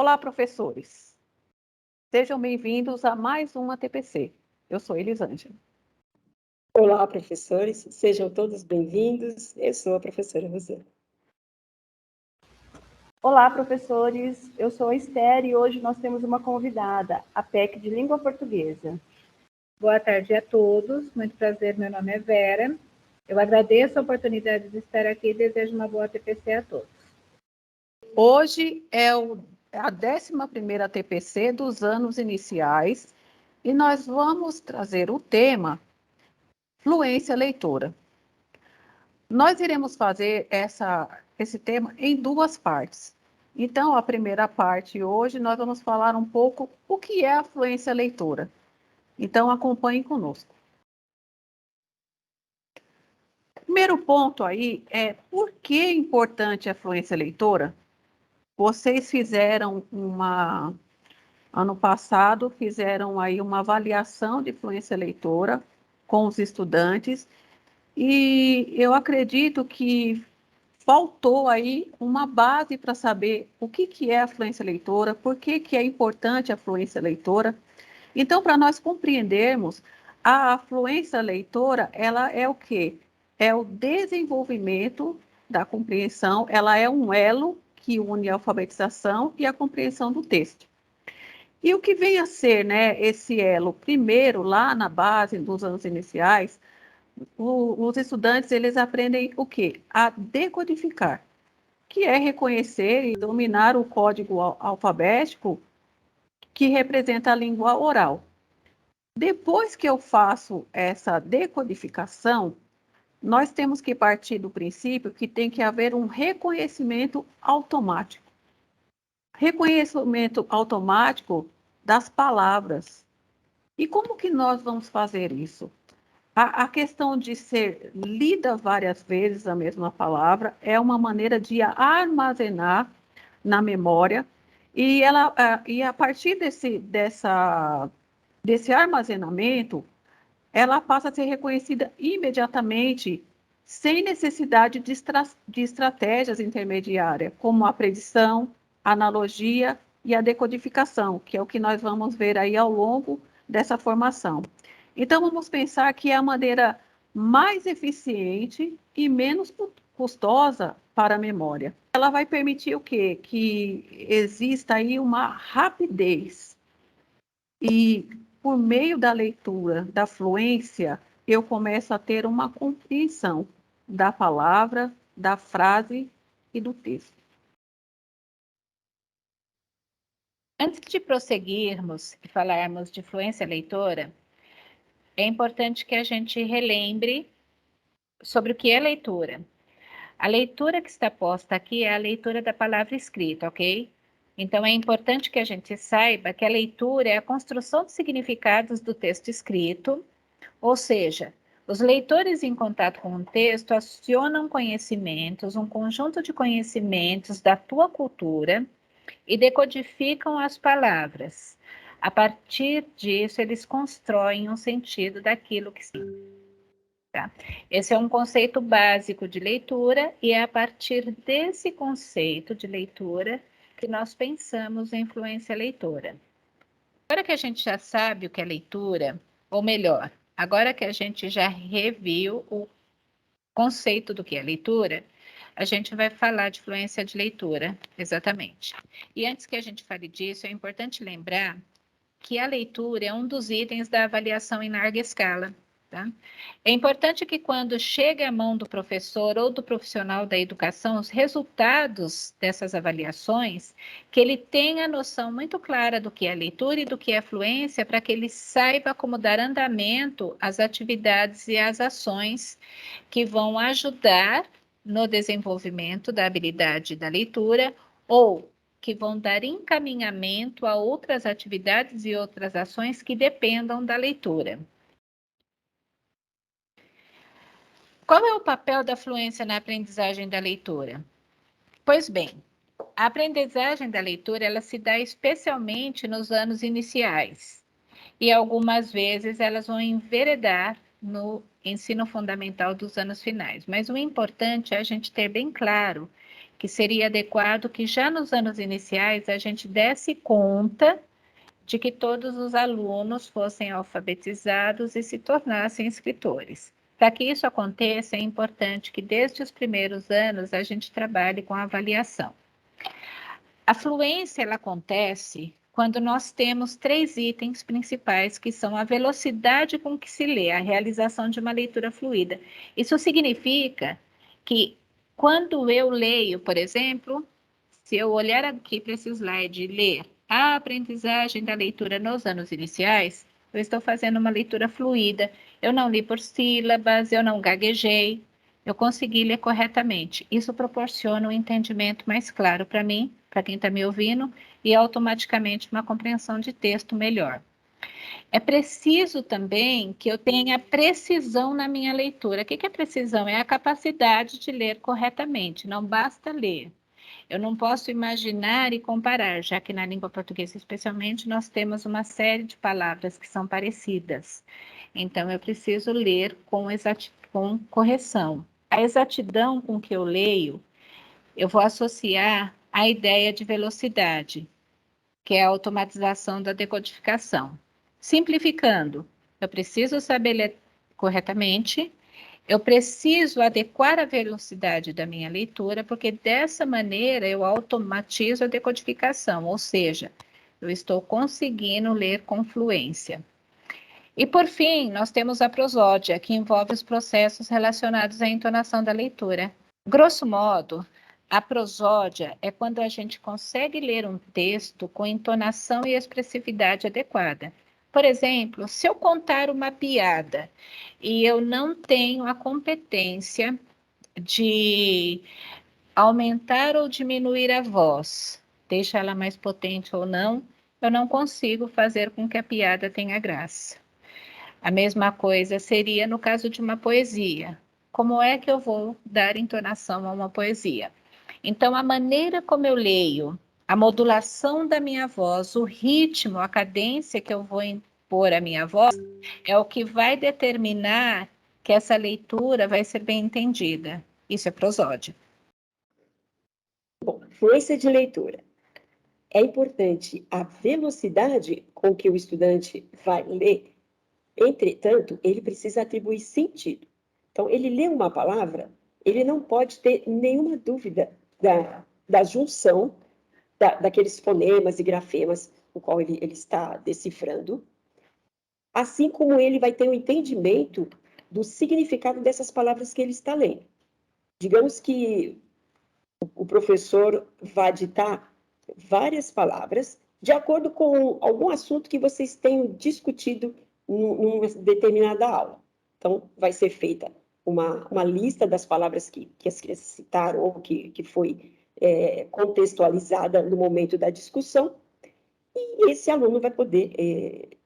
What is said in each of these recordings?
Olá, professores. Sejam bem-vindos a mais uma TPC. Eu sou Elisângela. Olá, professores. Sejam todos bem-vindos. Eu sou a professora Rosana. Olá, professores. Eu sou a Esther e hoje nós temos uma convidada, a PEC de Língua Portuguesa. Boa tarde a todos. Muito prazer, meu nome é Vera. Eu agradeço a oportunidade de estar aqui e desejo uma boa TPC a todos. Hoje é a 11ª TPC dos anos iniciais e nós vamos trazer o tema fluência leitora. Nós iremos fazer esse tema em duas partes. Então, a primeira parte hoje nós vamos falar um pouco o que é a fluência leitora. Então, acompanhem conosco. Primeiro ponto aí é por que é importante a fluência leitora? Vocês ano passado, fizeram aí uma avaliação de fluência leitora com os estudantes e eu acredito que faltou aí uma base para saber o que é a fluência leitora, por que é importante a fluência leitora. Então, para nós compreendermos, a fluência leitora, ela é o quê? É o desenvolvimento da compreensão, ela é um elo que une a alfabetização e a compreensão do texto. E o que vem a ser, né, esse elo? Primeiro, lá na base dos anos iniciais, os estudantes eles aprendem o quê? A decodificar, que é reconhecer e dominar o código alfabético que representa a língua oral. Depois que eu faço essa decodificação, nós temos que partir do princípio que tem que haver um reconhecimento automático. Reconhecimento automático das palavras. E como que nós vamos fazer isso? A questão de ser lida várias vezes a mesma palavra é uma maneira de armazenar na memória e a partir desse armazenamento, ela passa a ser reconhecida imediatamente, sem necessidade de estratégias intermediárias, como a predição, a analogia e a decodificação, que é o que nós vamos ver aí ao longo dessa formação. Então, vamos pensar que é a maneira mais eficiente e menos custosa para a memória. Ela vai permitir o quê? Que exista aí uma rapidez. E por meio da leitura, da fluência, eu começo a ter uma compreensão da palavra, da frase e do texto. Antes de prosseguirmos e falarmos de fluência leitora, é importante que a gente relembre sobre o que é leitura. A leitura que está posta aqui é a leitura da palavra escrita, ok? Então, é importante que a gente saiba que a leitura é a construção de significados do texto escrito, ou seja, os leitores em contato com o texto acionam conhecimentos, um conjunto de conhecimentos da tua cultura e decodificam as palavras. A partir disso, eles constroem um sentido daquilo que se... Tá? Esse é um conceito básico de leitura e é a partir desse conceito de leitura que nós pensamos em influência leitora. Agora que a gente já sabe o que é leitura, ou melhor, agora que a gente já reviu o conceito do que é leitura, a gente vai falar de fluência de leitura, exatamente. E antes que a gente fale disso, é importante lembrar que a leitura é um dos itens da avaliação em larga escala. Tá? É importante que quando chegue à mão do professor ou do profissional da educação os resultados dessas avaliações, que ele tenha noção muito clara do que é leitura e do que é fluência, para que ele saiba como dar andamento às atividades e às ações que vão ajudar no desenvolvimento da habilidade da leitura ou que vão dar encaminhamento a outras atividades e outras ações que dependam da leitura. Qual é o papel da fluência na aprendizagem da leitura? Pois bem, a aprendizagem da leitura ela se dá especialmente nos anos iniciais e algumas vezes elas vão enveredar no ensino fundamental dos anos finais. Mas o importante é a gente ter bem claro que seria adequado que já nos anos iniciais a gente desse conta de que todos os alunos fossem alfabetizados e se tornassem escritores. Para que isso aconteça, é importante que desde os primeiros anos a gente trabalhe com a avaliação. A fluência ela acontece quando nós temos 3 itens principais, que são a velocidade com que se lê, a realização de uma leitura fluida. Isso significa que quando eu leio, por exemplo, se eu olhar aqui para esse slide e ler a aprendizagem da leitura nos anos iniciais, eu estou fazendo uma leitura fluida. Eu não li por sílabas, eu não gaguejei, eu consegui ler corretamente. Isso proporciona um entendimento mais claro para mim, para quem está me ouvindo, e automaticamente uma compreensão de texto melhor. É preciso também que eu tenha precisão na minha leitura. O que é precisão? É a capacidade de ler corretamente, não basta ler. Eu não posso imaginar e comparar, já que na língua portuguesa, especialmente, nós temos uma série de palavras que são parecidas. Então, eu preciso ler com correção. A exatidão com que eu leio, eu vou associar à ideia de velocidade, que é a automatização da decodificação. Simplificando, eu preciso saber ler corretamente, eu preciso adequar a velocidade da minha leitura, porque dessa maneira eu automatizo a decodificação, ou seja, eu estou conseguindo ler com fluência. E por fim, nós temos a prosódia, que envolve os processos relacionados à entonação da leitura. Grosso modo, a prosódia é quando a gente consegue ler um texto com entonação e expressividade adequada. Por exemplo, se eu contar uma piada e eu não tenho a competência de aumentar ou diminuir a voz, deixar ela mais potente ou não, eu não consigo fazer com que a piada tenha graça. A mesma coisa seria no caso de uma poesia. Como é que eu vou dar entonação a uma poesia? Então, a maneira como eu leio, a modulação da minha voz, o ritmo, a cadência que eu vou impor à minha voz, é o que vai determinar que essa leitura vai ser bem entendida. Isso é prosódia. Bom, fluência de leitura. É importante a velocidade com que o estudante vai ler. Entretanto, ele precisa atribuir sentido. Então, ele lê uma palavra, ele não pode ter nenhuma dúvida da junção daqueles fonemas e grafemas, o qual ele está decifrando, assim como ele vai ter um entendimento do significado dessas palavras que ele está lendo. Digamos que o professor vai ditar várias palavras de acordo com algum assunto que vocês tenham discutido numa determinada aula. Então, vai ser feita uma lista das palavras que as crianças citaram ou que foi contextualizada no momento da discussão, e esse aluno vai poder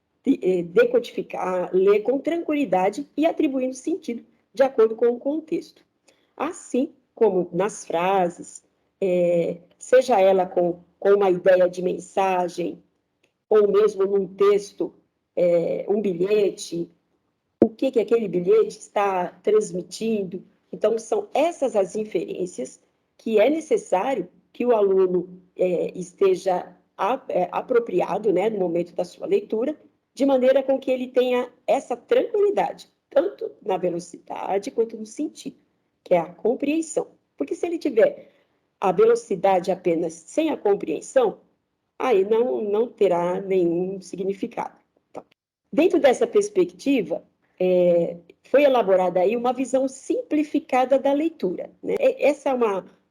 decodificar, ler com tranquilidade e atribuindo sentido de acordo com o contexto. Assim como nas frases, seja ela com uma ideia de mensagem, ou mesmo num texto, um bilhete, o que aquele bilhete está transmitindo. Então, são essas as inferências que é necessário que o aluno esteja apropriado, né, no momento da sua leitura, de maneira com que ele tenha essa tranquilidade, tanto na velocidade quanto no sentido, que é a compreensão. Porque se ele tiver a velocidade apenas sem a compreensão, aí não terá nenhum significado. Então, dentro dessa perspectiva, foi elaborada aí uma visão simplificada da leitura, né? Essa é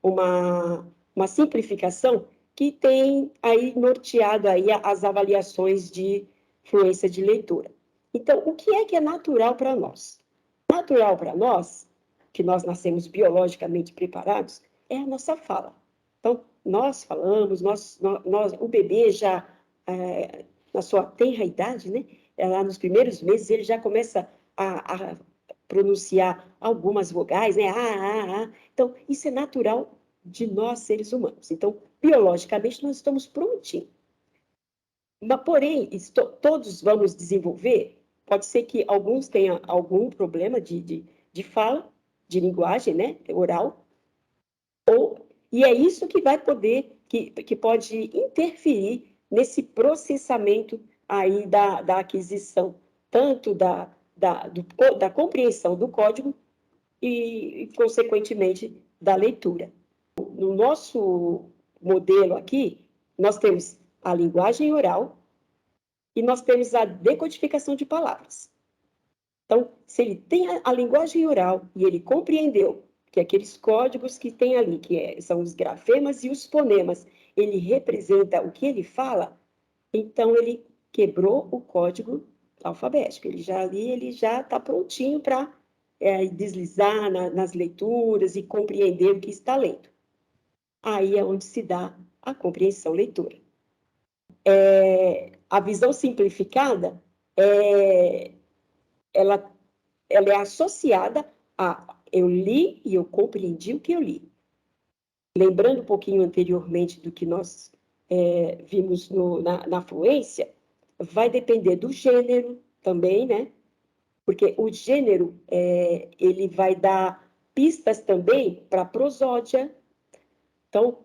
uma simplificação que tem aí norteado aí as avaliações de fluência de leitura. Então, o que é natural para nós? Natural para nós, que nós nascemos biologicamente preparados, é a nossa fala. Então, nós falamos, o bebê já, na sua tenra idade, né, lá nos primeiros meses, ele já começa a pronunciar algumas vogais, né, Então, isso é natural de nós, seres humanos. Então, biologicamente, nós estamos prontinhos. Mas, porém, todos vamos desenvolver, pode ser que alguns tenham algum problema de fala, de linguagem, né, oral, ou E é isso que vai poder, que pode interferir nesse processamento aí da aquisição, tanto da compreensão do código consequentemente, da leitura. No nosso modelo aqui, nós temos a linguagem oral e nós temos a decodificação de palavras. Então, se ele tem a linguagem oral e ele compreendeu que aqueles códigos que tem ali, são os grafemas e os fonemas, ele representa o que ele fala, então ele quebrou o código alfabético. Ele já está prontinho para deslizar nas leituras e compreender o que está lendo. Aí é onde se dá a compreensão leitora. A visão simplificada, ela é associada a eu li e eu compreendi o que eu li. Lembrando um pouquinho anteriormente do que nós vimos na fluência, vai depender do gênero também, né? Porque o gênero, ele vai dar pistas também para a prosódia. Então,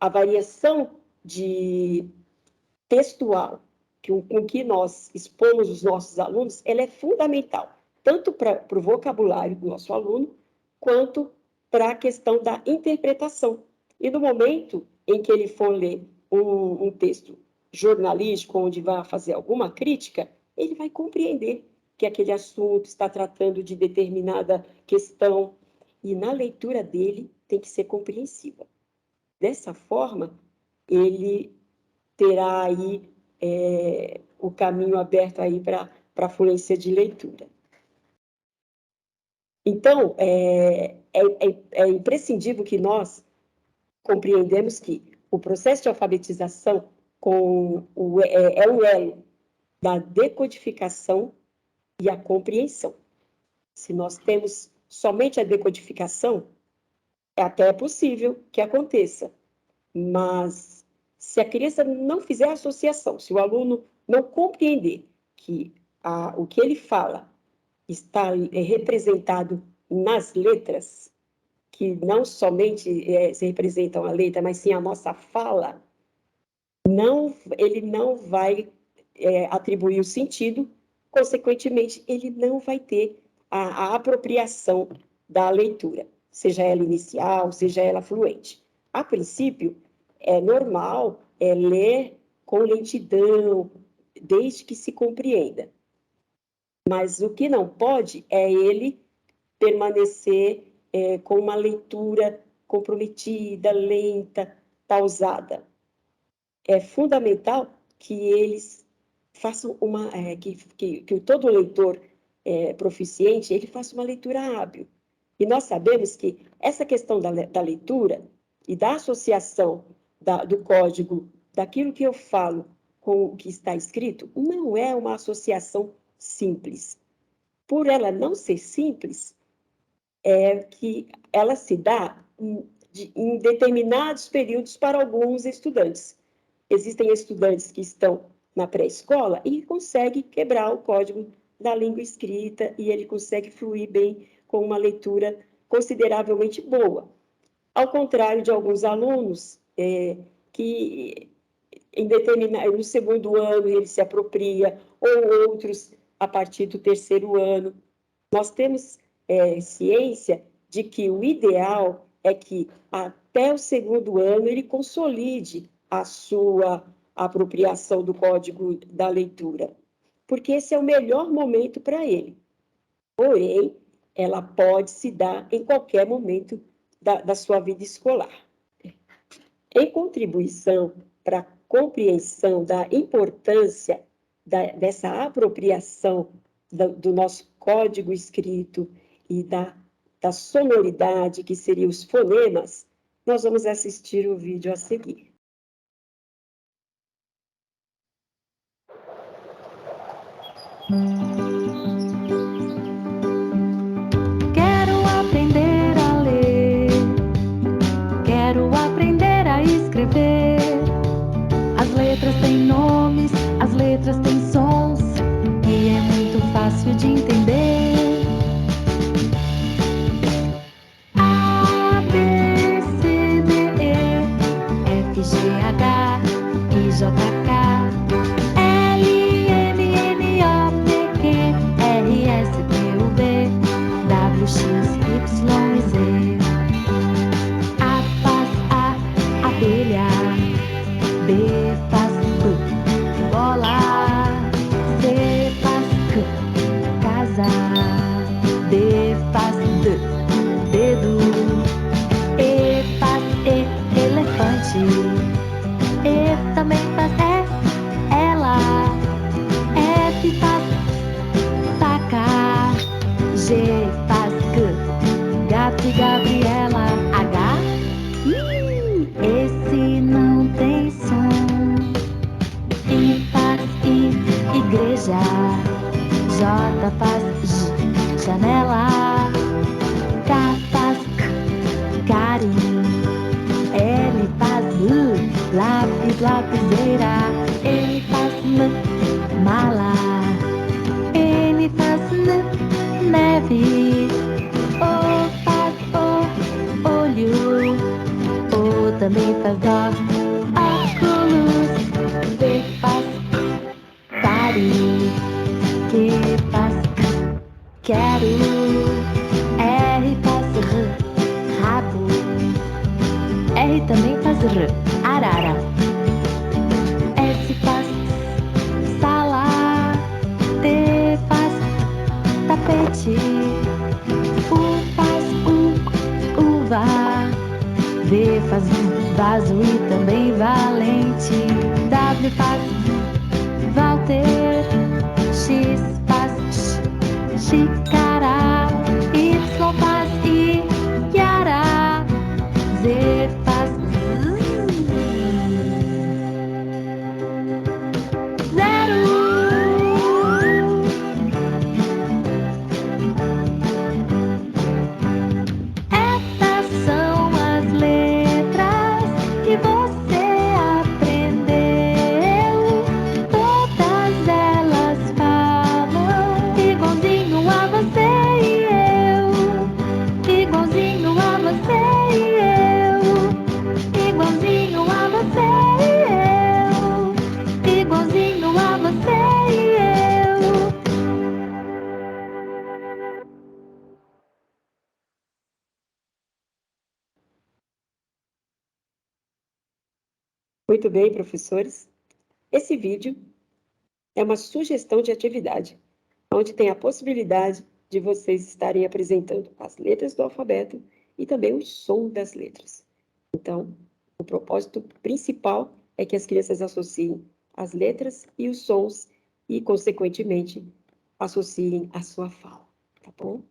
a variação de textual com que nós expomos os nossos alunos, ela é fundamental, tanto para o vocabulário do nosso aluno, quanto para a questão da interpretação. E no momento em que ele for ler um texto jornalístico, onde vai fazer alguma crítica, ele vai compreender que aquele assunto está tratando de determinada questão, e na leitura dele tem que ser compreensiva. Dessa forma, ele terá aí o caminho aberto aí para a fluência de leitura. Então, é imprescindível que nós compreendamos que o processo de alfabetização é um elo da decodificação e a compreensão. Se nós temos somente a decodificação, até é possível que aconteça, mas se a criança não fizer a associação, se o aluno não compreender que o que ele fala está representado nas letras, que não somente se representam a letra, mas sim a nossa fala, ele não vai atribuir o sentido, consequentemente, ele não vai ter a apropriação da leitura, seja ela inicial, seja ela fluente. A princípio, é normal ler com lentidão, desde que se compreenda. Mas o que não pode é ele permanecer com uma leitura comprometida, lenta, pausada. É fundamental que eles façam que todo leitor proficiente, ele faça uma leitura hábil. E nós sabemos que essa questão da leitura e da associação do código, daquilo que eu falo com o que está escrito, não é uma associação simples. Por ela não ser simples, que ela se dá em determinados períodos para alguns estudantes. Existem estudantes que estão na pré-escola e conseguem quebrar o código da língua escrita e ele consegue fluir bem com uma leitura consideravelmente boa. Ao contrário de alguns alunos que no segundo ano ele se apropria, ou outros a partir do terceiro ano. Nós temos ciência de que o ideal é que até o segundo ano ele consolide a sua apropriação do código da leitura, porque esse é o melhor momento para ele. Porém, ela pode se dar em qualquer momento da sua vida escolar. Em contribuição para a compreensão da importância dessa apropriação do nosso código escrito e da sonoridade, que seriam os fonemas, nós vamos assistir o vídeo a seguir. Quero aprender a ler, quero aprender a escrever. As letras têm nomes, as letras têm sons, e é muito fácil de entender. A, B, C, D faz D, dedo. E faz E, elefante. E também faz E, ela. F faz faca. G faz G, gato e Gabriela. H, esse não tem som. I faz I, igreja. J faz J, janela. K faz K, carinho. L faz L, lápis, lapiseira. M faz M, mala. N faz N, neve. O faz O, olho. O também faz ó, óculos. P faz pare. Q faz C, quero. R faz R, rabo. R também faz R, arara. S faz sala. T faz tapete. U faz uva. V faz vaso e também valente. W faz Walter. X faz xícara. Y faz Yara. Z faz zero. Estas são as letras que você aprendeu. Todas elas falam igualzinho a você e eu. Igualzinho a você e eu. Igualzinho a você e eu. Igualzinho a você e eu. Muito bem, professores. Esse vídeo é uma sugestão de atividade, onde tem a possibilidade de vocês estarem apresentando as letras do alfabeto e também o som das letras. Então, o propósito principal é que as crianças associem as letras e os sons e, consequentemente, associem a sua fala, tá bom?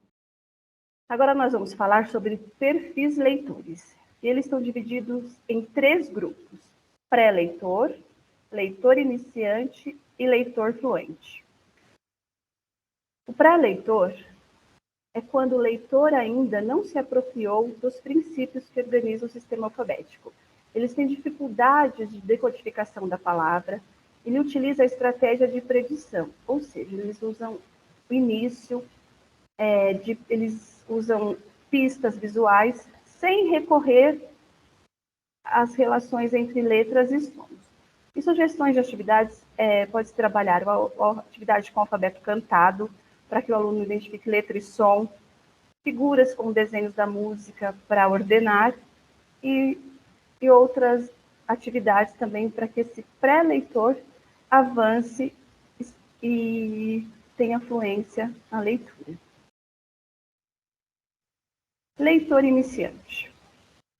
Agora nós vamos falar sobre perfis leitores. Eles estão divididos em 3 grupos: pré-leitor, leitor iniciante e leitor fluente. O pré-leitor é quando o leitor ainda não se apropriou dos princípios que organizam o sistema alfabético. Eles têm dificuldades de decodificação da palavra. Ele utiliza a estratégia de predição, ou seja, eles usam o início, eles usam pistas visuais sem recorrer às relações entre letras e sons. E sugestões de atividades, pode-se trabalhar a atividade com alfabeto cantado, para que o aluno identifique letra e som, figuras com desenhos da música para ordenar, e outras atividades também para que esse pré-leitor avance e tenha fluência na leitura. Leitor iniciante.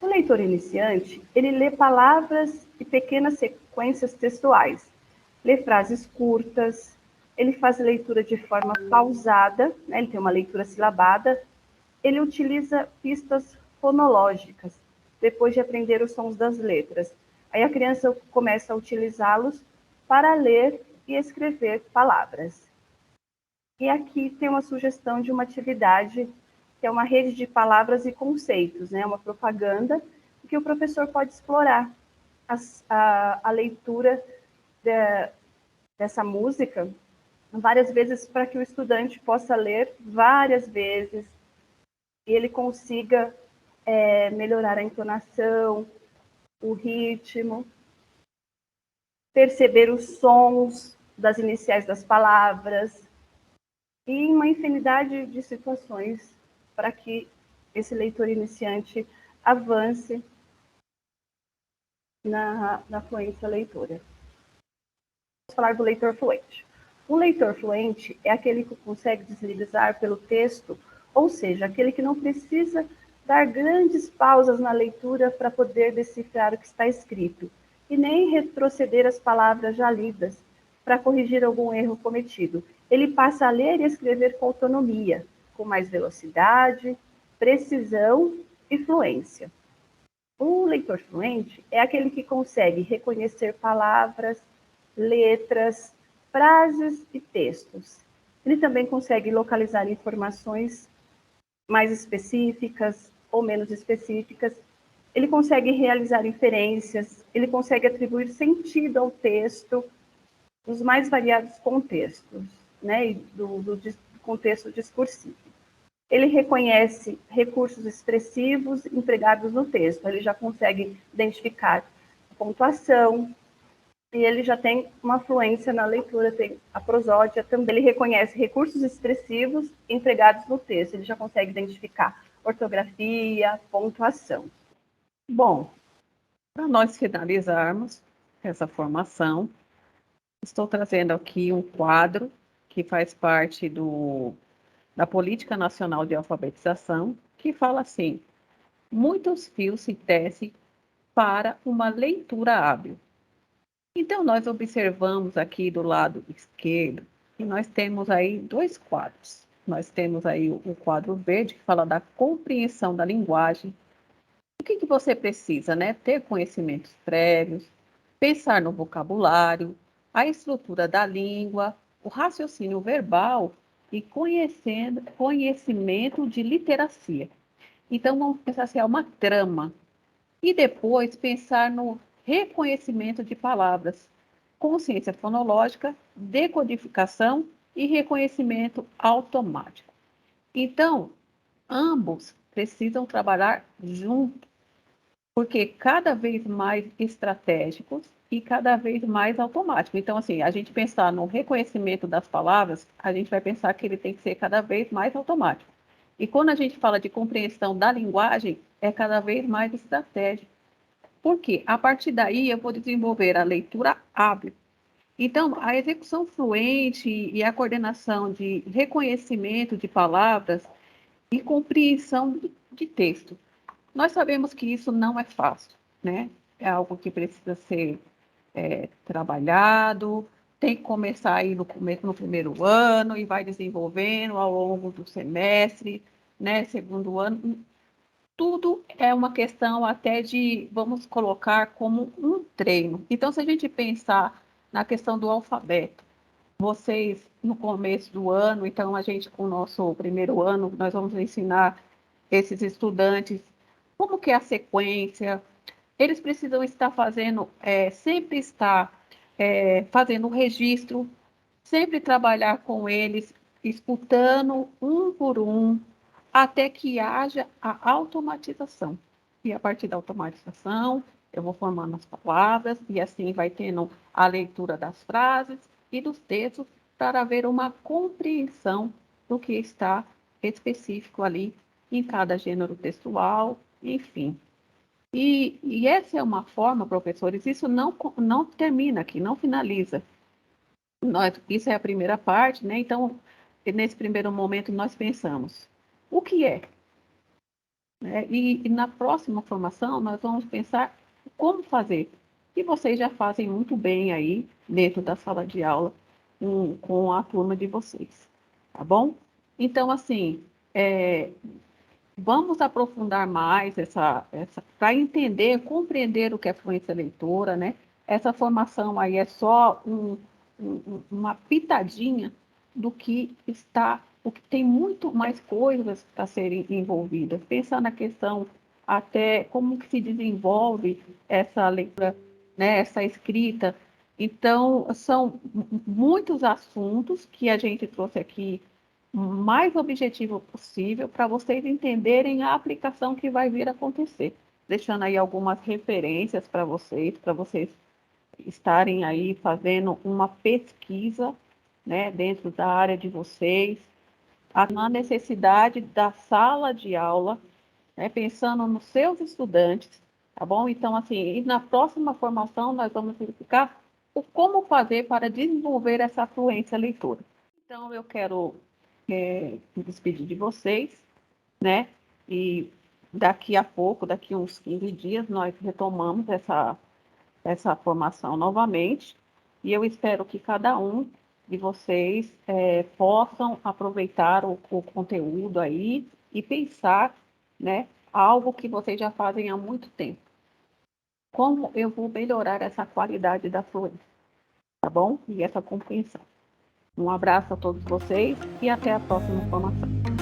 O leitor iniciante, ele lê palavras e pequenas sequências textuais, lê frases curtas, ele faz leitura de forma pausada, né? Ele tem uma leitura silabada, ele utiliza pistas fonológicas, depois de aprender os sons das letras. Aí a criança começa a utilizá-los para ler e escrever palavras. E aqui tem uma sugestão de uma atividade que é uma rede de palavras e conceitos, né? Uma propaganda que o professor pode explorar a leitura dessa música várias vezes para que o estudante possa ler várias vezes e ele consiga melhorar a entonação, o ritmo, perceber os sons das iniciais das palavras e uma infinidade de situações para que esse leitor iniciante avance na fluência leitora. Vamos falar do leitor fluente. O leitor fluente é aquele que consegue deslizar pelo texto ou seja, aquele que não precisa dar grandes pausas na leitura para poder decifrar o que está escrito, e nem retroceder as palavras já lidas para corrigir algum erro cometido. Ele passa a ler e escrever com autonomia, com mais velocidade, precisão e fluência. O leitor fluente é aquele que consegue reconhecer palavras, letras, frases e textos. Ele também consegue localizar informações mais específicas ou menos específicas. Ele consegue realizar inferências, ele consegue atribuir sentido ao texto nos mais variados contextos, né, do contexto discursivo. Ele reconhece recursos expressivos empregados no texto, ele já consegue identificar a pontuação, e ele já tem uma fluência na leitura, tem a prosódia também. Ele reconhece recursos expressivos empregados no texto, ele já consegue identificar ortografia, pontuação. Bom, para nós finalizarmos essa formação, estou trazendo aqui um quadro que faz parte da Política Nacional de Alfabetização, que fala assim: muitos fios se tecem para uma leitura hábil. Então, nós observamos aqui do lado esquerdo que nós temos aí dois quadros. Nós temos aí o quadro verde, que fala da compreensão da linguagem. O que você precisa, né? Ter conhecimentos prévios, pensar no vocabulário, a estrutura da língua, o raciocínio verbal e conhecimento de literacia. Então, vamos pensar assim, é uma trama. E depois pensar no reconhecimento de palavras, consciência fonológica, decodificação e reconhecimento automático. Então, ambos precisam trabalhar juntos, porque cada vez mais estratégicos e cada vez mais automáticos. Então, assim, a gente pensar no reconhecimento das palavras, a gente vai pensar que ele tem que ser cada vez mais automático. E quando a gente fala de compreensão da linguagem, é cada vez mais estratégico. Por quê? A partir daí eu vou desenvolver a leitura hábil. Então, a execução fluente e a coordenação de reconhecimento de palavras e compreensão de texto. Nós sabemos que isso não é fácil, né? É algo que precisa ser trabalhado, tem que começar aí no primeiro ano e vai desenvolvendo ao longo do semestre, né? Segundo ano. Tudo é uma questão até de, vamos colocar como um treino. Então, se a gente pensar na questão do alfabeto, vocês no começo do ano, então a gente com o nosso primeiro ano, nós vamos ensinar esses estudantes como que é a sequência. Eles precisam estar fazendo, sempre estar fazendo o registro, sempre trabalhar com eles, escutando um por um, até que haja a automatização. E a partir da automatização, eu vou formando as palavras, e assim vai tendo a leitura das frases e dos textos, para haver uma compreensão do que está específico ali em cada gênero textual, enfim. E essa é uma forma, professores, isso não termina aqui, não finaliza. Isso é a primeira parte, né? Então, nesse primeiro momento, nós pensamos, o que é? Né? E na próxima formação, nós vamos pensar como fazer. E vocês já fazem muito bem aí, dentro da sala de aula, com a turma de vocês, tá bom? Então, assim, vamos aprofundar mais para entender, compreender o que é fluência leitora, né? Essa formação aí é só uma pitadinha do que o que tem muito mais coisas a serem envolvidas. Pensa na questão até como que se desenvolve essa leitura, né? Essa escrita. Então, são muitos assuntos que a gente trouxe aqui mais objetivo possível para vocês entenderem a aplicação que vai vir a acontecer. Deixando aí algumas referências para vocês estarem aí fazendo uma pesquisa, né, dentro da área de vocês, na necessidade da sala de aula, né, pensando nos seus estudantes, tá bom? Então, assim, e na próxima formação nós vamos verificar como fazer para desenvolver essa fluência leitora. Então, eu quero me despedir de vocês, né? E daqui a pouco, daqui uns 15 dias, nós retomamos essa formação novamente. E eu espero que cada um de vocês possam aproveitar o conteúdo aí e pensar, né, algo que vocês já fazem há muito tempo. Como eu vou melhorar essa qualidade da fluência, tá bom? E essa compreensão. Um abraço a todos vocês e até a próxima formação.